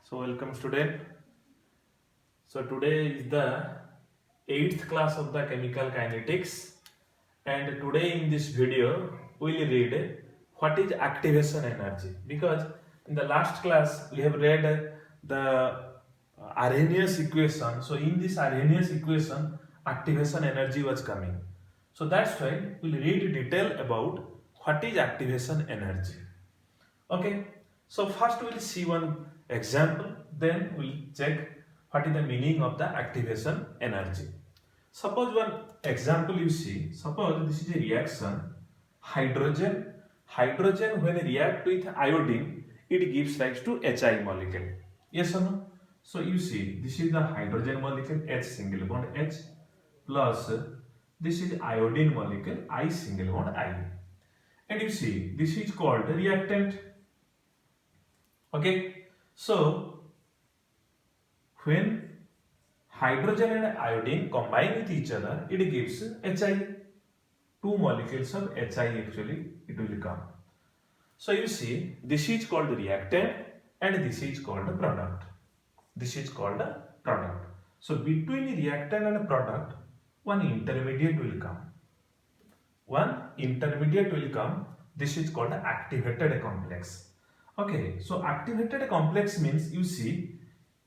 So welcome student. So today is the 8th class of the chemical kinetics, and today in this video we will read what is activation energy, because in the last class we have read the Arrhenius equation. So in this Arrhenius equation activation energy was coming. So that's why we will read detail about what is activation energy. Okay, so first we will see one example, then we will check what is the meaning of the activation energy. Suppose one example you see, suppose this is a reaction, hydrogen. Hydrogen when react with iodine, it gives rise to Hi molecule. Yes or no? So you see, this is the hydrogen molecule, H single bond H, plus this is iodine molecule, I single bond I. And you see, this is called reactant. Okay, so when hydrogen and iodine combine with each other, it gives Hi. Two molecules of Hi actually it will come. So you see, this is called reactant and this is called product. This is called product. So between reactant and product, one intermediate will come. One intermediate will come. This is called activated complex. Okay, so activated complex means you see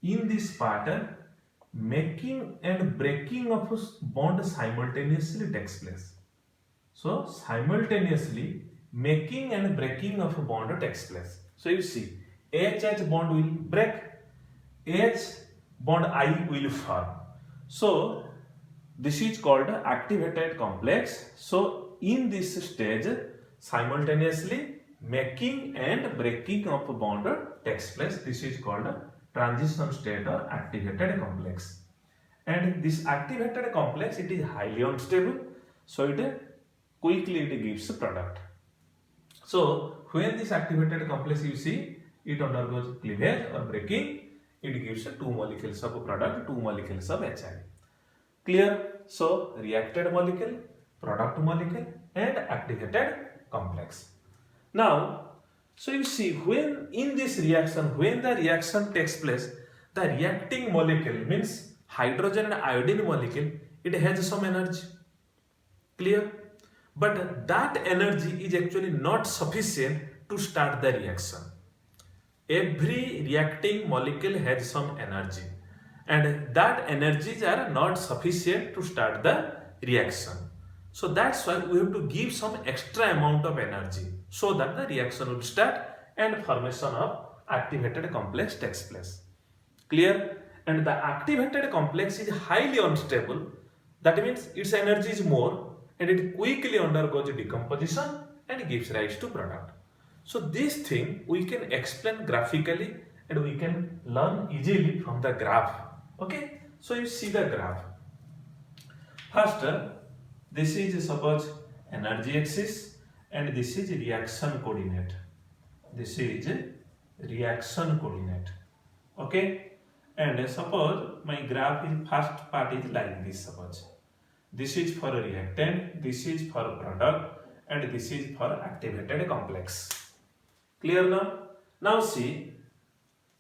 in this part making and breaking of a bond simultaneously takes place. So simultaneously making and breaking of a bond takes place. So you see HH bond will break, H bond I will form. So this is called activated complex. So in this stage simultaneously making and breaking of a bond takes place. This is called transition state or activated complex. And this activated complex, it is highly unstable, so it quickly it gives a product. So when this activated complex you see, it undergoes cleavage or breaking, it gives two molecules of a product, two molecules of Hi. Clear? So reacted molecule, product molecule and activated complex. Now, so you see when in this reaction, when the reaction takes place, the reacting molecule means hydrogen and iodine molecule, it has some energy. Clear? But that energy is actually not sufficient to start the reaction. Every reacting molecule has some energy, and that energies are not sufficient to start the reaction. So that's why we have to give some extra amount of energy so that the reaction will start and formation of activated complex takes place. Clear? And the activated complex is highly unstable. That means its energy is more and it quickly undergoes decomposition and gives rise to product. So this thing we can explain graphically and we can learn easily from the graph. Okay, so you see the graph. First, this is suppose energy axis and this is reaction coordinate. This is reaction coordinate. Okay, and suppose my graph in first part is like this. Suppose this is for a reactant, this is for a product, and this is for activated complex. Clear now? Now see,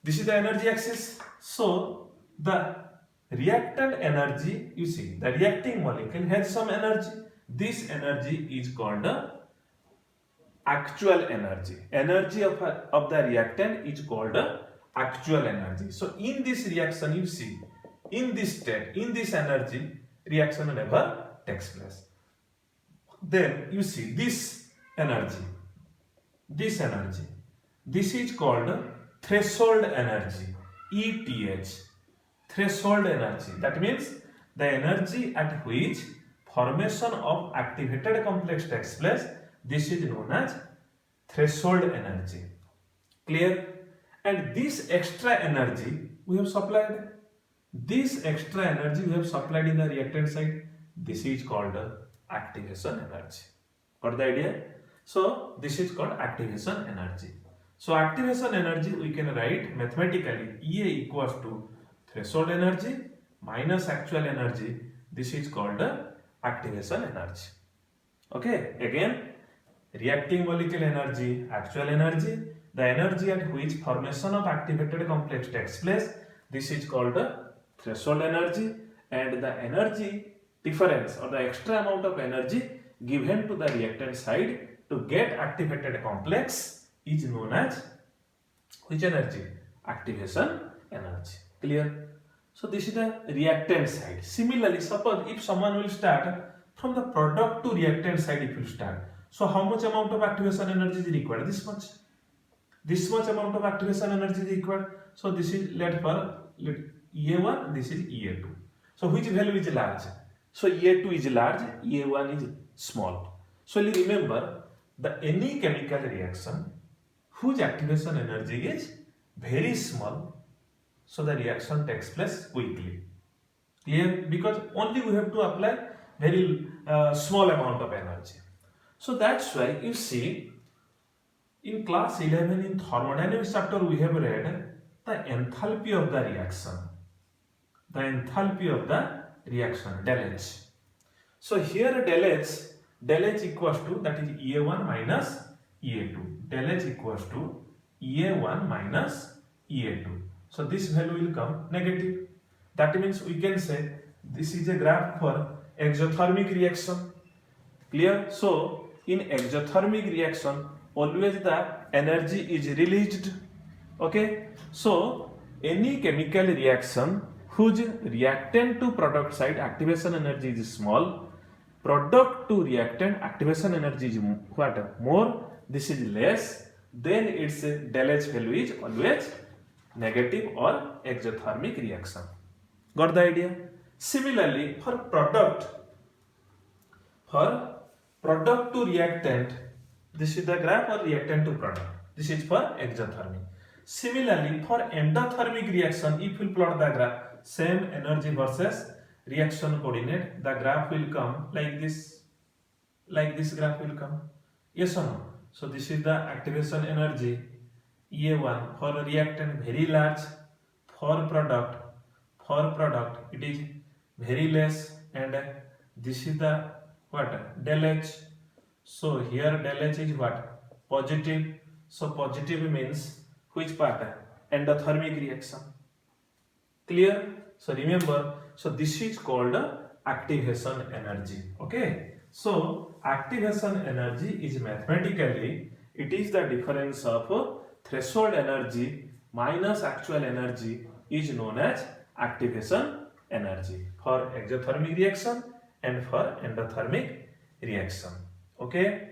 this is the energy axis. So the reactant energy, you see, the reacting molecule has some energy. This energy is called the actual energy. Energy of the reactant is called the actual energy. So in this reaction, you see, in this state, in this energy, reaction never takes place. Then you see this energy, this energy. This is called threshold energy, ETH. Threshold energy. That means the energy at which formation of activated complex takes place. This is known as threshold energy. Clear? And this extra energy we have supplied. This extra energy we have supplied in the reactant side. This is called activation energy. Got the idea? So this is called activation energy. So activation energy we can write mathematically EA equals to threshold energy minus actual energy. This is called activation energy. Okay, again reacting molecule energy, actual energy, the energy at which formation of activated complex takes place. This is called the threshold energy, and the energy difference or the extra amount of energy given to the reactant side to get activated complex is known as which energy? Activation energy. Clear? So this is the reactant side. Similarly, suppose if someone will start from the product to reactant side, if you start, so how much amount of activation energy is required? This much. This much amount of activation energy is required. So this is let EA1, this is EA2. So which value is large? So EA2 is large, EA1 is small. So remember, the any chemical reaction whose activation energy is very small, so the reaction takes place quickly. Clear? Because only we have to apply very small amount of energy. So that's why you see in class 11 in thermodynamics chapter we have read the enthalpy of the reaction. The enthalpy of the reaction, del H. So here del H equals to, that is EA1 minus EA2. Del H equals to EA1 minus EA2. So this value will come negative. That means we can say this is a graph for exothermic reaction. Clear? So in exothermic reaction, always the energy is released. Okay? So any chemical reaction whose reactant to product side activation energy is small, product to reactant activation energy is what? More, this is less, then its del H value is always negative or exothermic reaction. Got the idea? Similarly, for product to reactant, this is the graph, or reactant to product. This is for exothermic. Similarly, for endothermic reaction, if we plot the graph, same energy versus reaction coordinate, the graph will come like this. Like this graph will come. Yes or no? So this is the activation energy EA1 for reactant very large, for product it is very less, and this is the what? Del H. So here del H is what? Positive. So positive means which part? Endothermic reaction. Clear? So remember, so this is called activation energy. Okay? So activation energy is mathematically, it is the difference of threshold energy minus actual energy is known as activation energy for exothermic reaction and for endothermic reaction. Okay?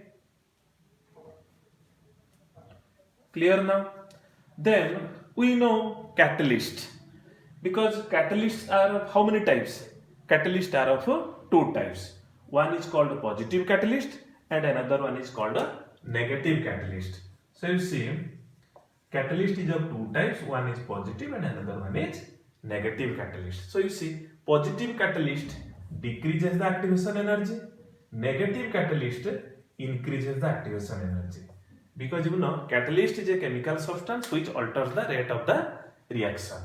Clear now? Then we know catalyst, because catalysts are of how many types? Catalysts are of two types. One is called positive catalyst and another one is called a negative catalyst. So you see, catalyst is of two types. One is positive and another one is negative catalyst. So you see, positive catalyst decreases the activation energy. Negative catalyst increases the activation energy. Because you know, catalyst is a chemical substance which alters the rate of the reaction.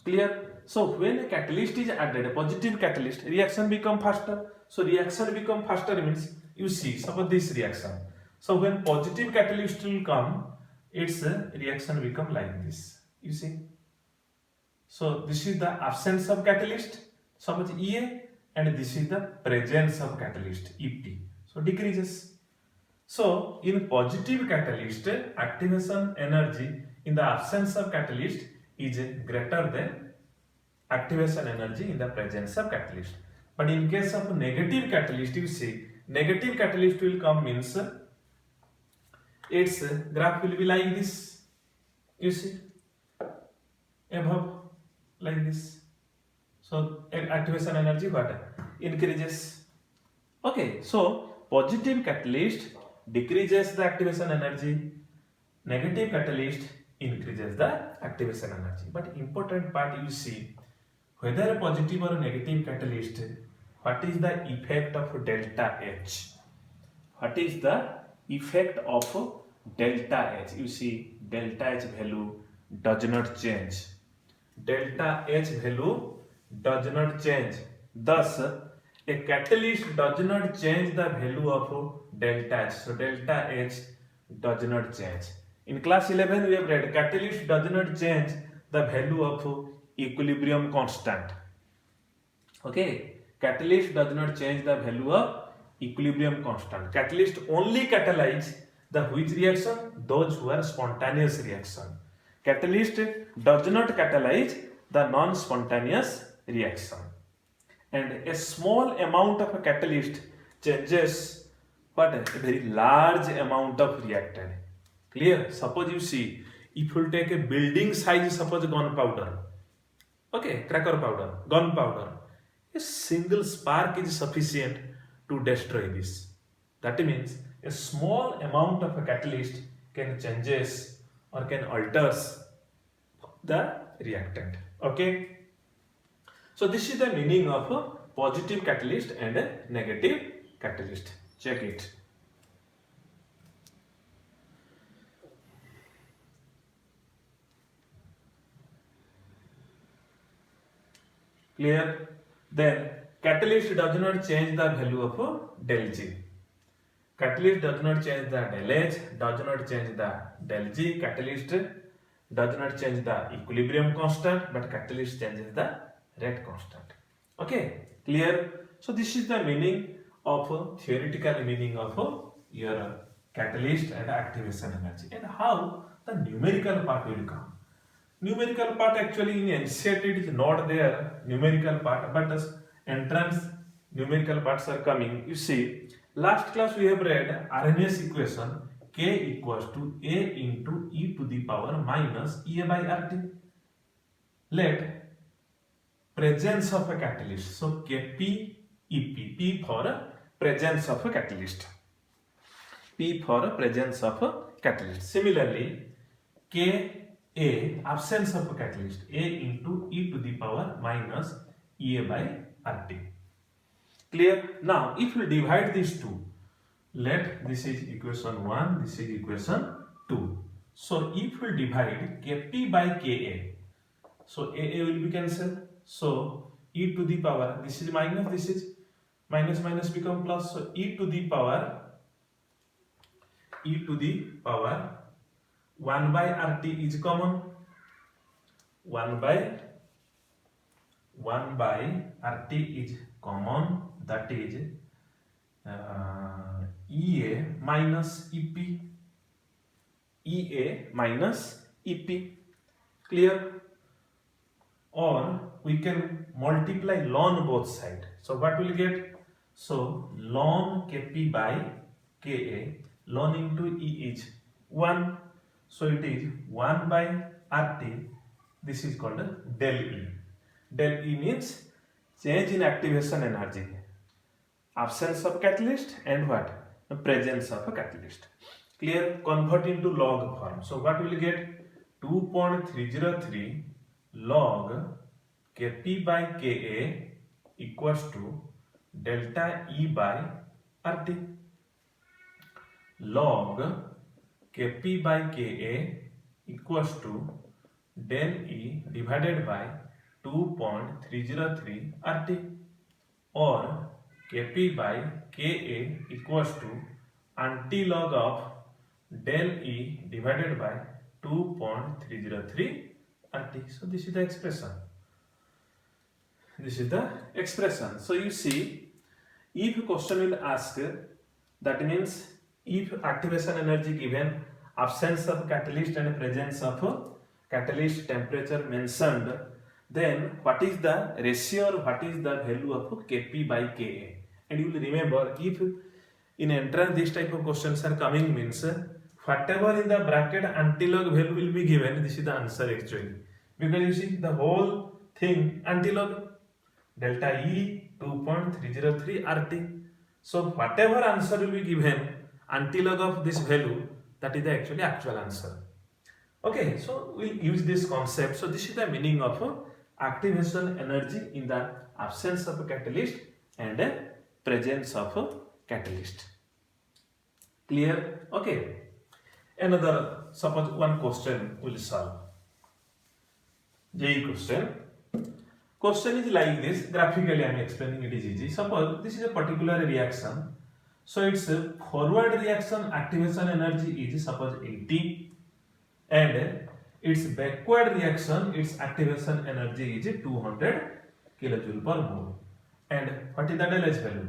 Clear? So when a catalyst is added, a positive catalyst, reaction become faster. So reaction become faster means, you see, suppose this reaction. So when positive catalyst will come, its reaction become like this. You see. So this is the absence of catalyst, suppose EA, and this is the presence of catalyst, ET. So decreases. So in positive catalyst, activation energy in the absence of catalyst is greater than activation energy in the presence of catalyst. But in case of negative catalyst, you see, negative catalyst will come means its graph will be like this. You see, above like this. So activation energy what? Increases. Okay, so positive catalyst decreases the activation energy, negative catalyst increases the activation energy. But important part, you see, whether a positive or negative catalyst, what is the effect of delta H? What is the effect of delta H? You see, delta H value does not change. Delta H value does not change. Thus, A catalyst does not change the value of delta H. So delta H does not change. In class 11 we have read catalyst does not change the value of equilibrium constant. Okay, catalyst does not change the value of equilibrium constant. Catalyst only catalyze the which reaction? Those who are spontaneous reaction. Catalyst does not catalyze the non-spontaneous reaction. And a small amount of a catalyst changes what? A very large amount of reactant. Clear? Suppose you see, if you take a building size, suppose gunpowder, okay, cracker powder, gunpowder, a single spark is sufficient to destroy this. That means a small amount of a catalyst can changes or can alters the reactant. Okay. So this is the meaning of a positive catalyst and a negative catalyst. Check it. Clear? Then catalyst does not change the value of del G. Catalyst does not change the del H, does not change the del G. Catalyst does not change the equilibrium constant, but catalyst changes the rate constant. Okay, clear? So this is the meaning of theoretical meaning of your catalyst and activation energy, and how the numerical part will come. Numerical part actually in NCERT it is not there, numerical part, but as entrance numerical parts are coming. You see, last class we have read Arrhenius equation K equals to A into e to the power minus EA by RT. Let presence of a catalyst. So Kp EP, P for presence of a catalyst. P for presence of a catalyst. Similarly, Ka absence of a catalyst. A into e to the power minus EA by RT. Clear? Now, if we divide these two, let this is equation 1, this is equation 2. So if we divide Kp by Ka, so AA will be cancelled. So e to the power, this is minus become plus. So e to the power 1 by RT is common. 1 by RT is common. That is EA minus EP. EA minus EP. Clear? Or we can multiply ln both sides. So what will get? So ln Kp by Ka, ln into E is 1. So it is 1 by RT. This is called del E. Del E means change in activation energy. Absence of catalyst and what? The presence of a catalyst. Clear? Convert into log form. So what will get? 2.303 log Kp by Ka equals to delta E by RT. Log Kp by Ka equals to del E divided by 2.303 RT, or Kp by Ka equals to anti-log of del E divided by 2.303 RT. So this is the expression. This is the expression. So you see, if question will ask, that means if activation energy given, absence of catalyst and presence of catalyst temperature mentioned, then what is the ratio or what is the value of Kp by Ka? And you will remember, if in entrance this type of questions are coming, means whatever in the bracket anti-log value will be given, this is the answer actually. Because you see the whole thing anti-log delta E 2.303 RT. So whatever answer will be given anti-log of this value, that is the actual answer. Okay, so we'll use this concept. So this is the meaning of activation energy in the absence of a catalyst and presence of a catalyst. Clear? Okay. Another, suppose one question will solve. JEE question. question is like this. Graphically I am explaining, it is easy. Suppose this is a particular reaction, so its forward reaction activation energy is suppose 80, and its backward reaction, its activation energy is 200 kilojoule per mole. And what is the del H value?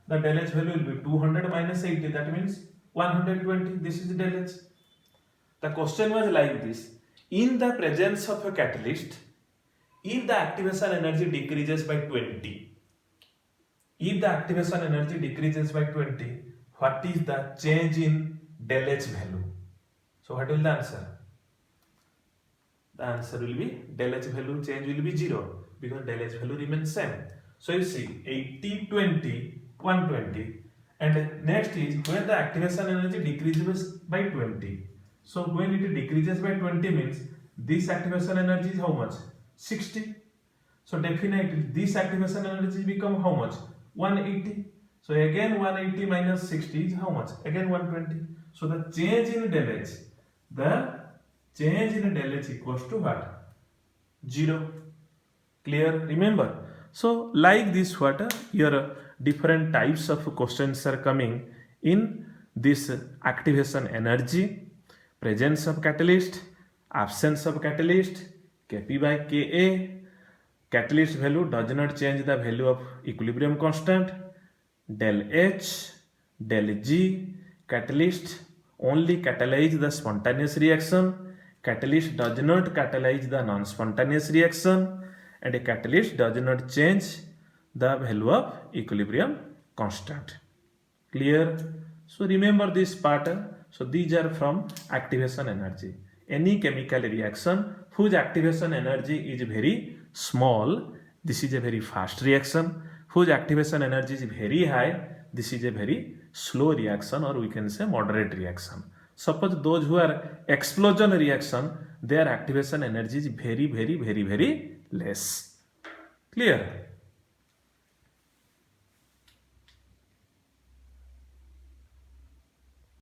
The del H value will be 200 minus 80, that means 120. This is del H. The question was like this: in the presence of a catalyst, if the activation energy decreases by 20, if the activation energy decreases by 20, what is the change in del H value? So what will the answer? The answer will be del H value change will be 0, because del H value remains same. So you see 80, 20, 120, and next is when the activation energy decreases by 20. So when it decreases by 20 means this activation energy is how much? 60. So definitely this activation energy become how much? 180. So again 180 minus 60 is how much? Again 120. So the change in del H, the change in del H equals to what? 0. Clear? Remember. So like this, what your different types of questions are coming in this activation energy, presence of catalyst, absence of catalyst, Kp by Ka, catalyst value does not change the value of equilibrium constant, del H, del G, catalyst only catalyze the spontaneous reaction, catalyst does not catalyze the non-spontaneous reaction, and a catalyst does not change the value of equilibrium constant. Clear? So remember this part. So these are from activation energy. Any chemical reaction whose activation energy is very small, this is a very fast reaction. Whose activation energy is very high, this is a very slow reaction, or we can say moderate reaction. Suppose those who are explosion reaction, their activation energy is very less. Clear?